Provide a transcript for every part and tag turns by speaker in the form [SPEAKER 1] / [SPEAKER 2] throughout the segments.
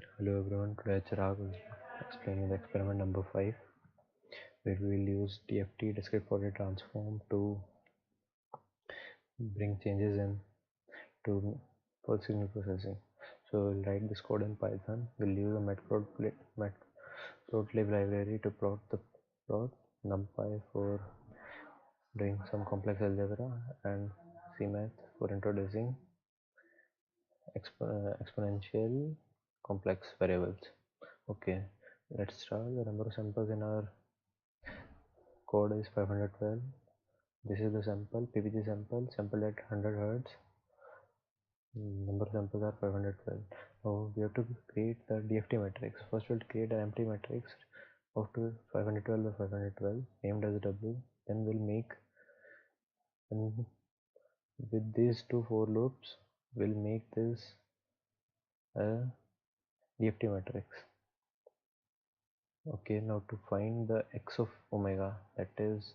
[SPEAKER 1] Hello everyone, today Chirag will explain the experiment number 5 where we will use DFT discrete Fourier transform to bring changes in to for signal processing. So we'll write this code in Python. We'll use a matplotlib library to plot numpy for doing some complex algebra and cmath for introducing exponential complex variables. Okay, let's start. The number of samples in our code is 512. This is the sample, PPG sample at 100 Hz. Number of samples are 512. Now we have to create the DFT matrix. First we'll create an empty matrix of 512 by 512 named as W. Then we'll make, and with these two for loops, we'll make this a DFT matrix. Okay, now to find the x of omega, that is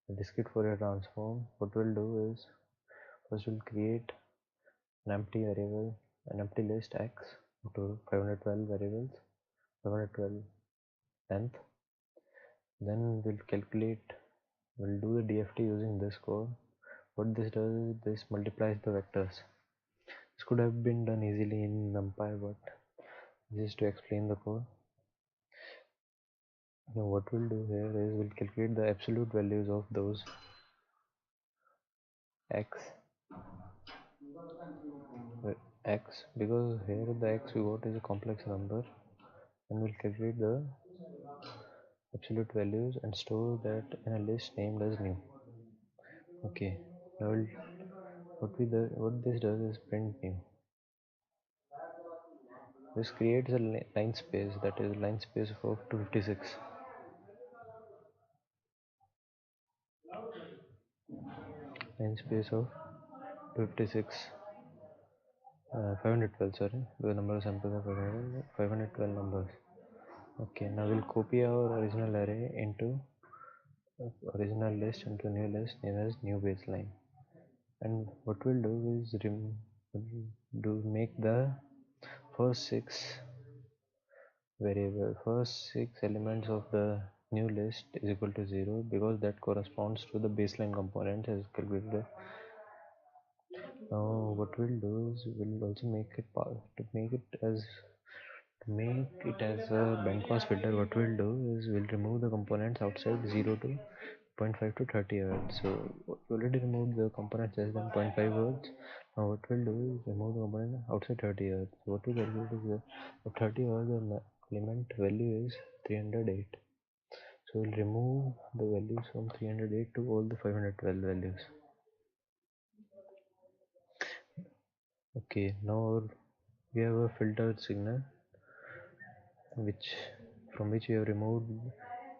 [SPEAKER 1] the discrete Fourier transform, what we'll do is first we'll create an empty variable, an empty list x to 512 variables, 512 length. Then we'll do the DFT using this code. What this does is this multiplies the vectors. This could have been done easily in NumPy, but this is to explain the code. Now what we'll do here is we'll calculate the absolute values of those x, because here the x we got is a complex number, and we'll calculate the absolute values and store that in a list named as new. Okay, now what this does is print new. This creates a line space, that is line space of 256. Line space of 256. 512, sorry, the number of samples are 512 numbers. Okay, now we'll copy our original array into original list into new list named as new baseline. And what we'll do is make the first first six elements of the new list is equal to 0, because that corresponds to the baseline component as calculated. Now what we'll do is we'll also make it as a bandpass filter. What we'll do is we'll remove the components outside 0 to 0.5 to 30 Hz. So we already removed the components less than 0.5 Hz. Now what we'll do is remove the component outside 30 Hz. So what we calculate is the 30 Hz the element value is 308. So we'll remove the values from 308 to all the 512 values. Okay, now we have a filtered signal from which we have removed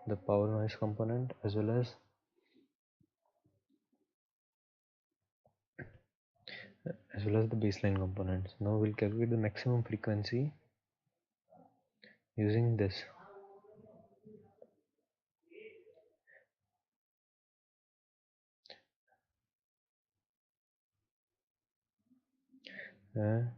[SPEAKER 1] the power noise component as well as the baseline components. Now we'll calculate the maximum frequency using this.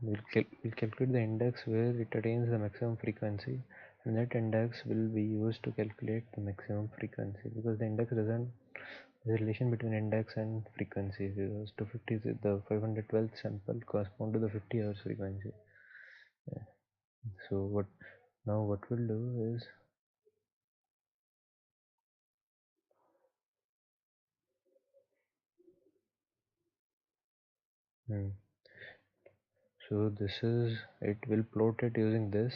[SPEAKER 1] We'll calculate the index where it attains the maximum frequency, and that index will be used to calculate the maximum frequency, because the index doesn't, there's a relation between index and frequency, because 250 the 512th sample correspond to the 50 Hz frequency. So what we'll do is so this is it, will plot it using this,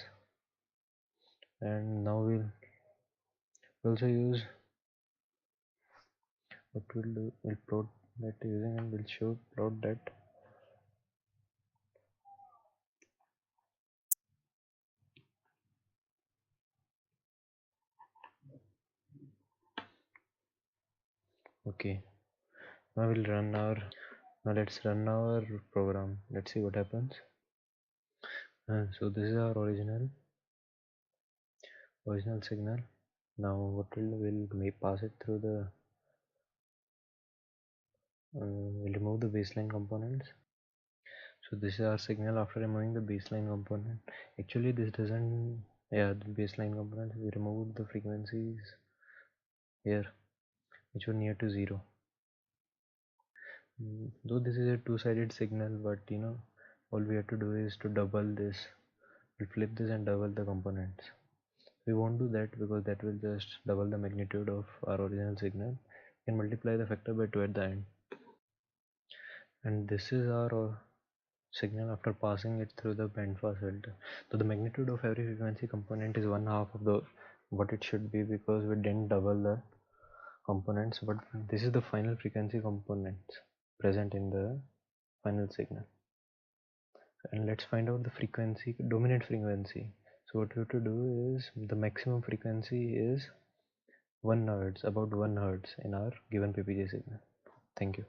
[SPEAKER 1] and now we'll also use what we'll do, we'll plot that using, and we'll plot that. Okay, now let's run our program. Let's see what happens. So this is our original signal. Now what we'll pass it through the we'll remove the baseline components. So this is our signal after removing the baseline component. Actually this doesn't, yeah, the baseline component, we removed the frequencies here which were near to 0. Though this is a two-sided signal, but all we have to do is to double this. We'll flip this and double the components. We won't do that because that will just double the magnitude of our original signal. We can multiply the factor by 2 at the end. And this is our signal after passing it through the bandpass filter. So the magnitude of every frequency component is 1/2 of the what it should be because we didn't double the components, but this is the final frequency components present in the final signal. And let's find out the frequency, dominant frequency. So what we have to do is the maximum frequency is 1 Hz, about 1 Hz in our given PPG signal. Thank you.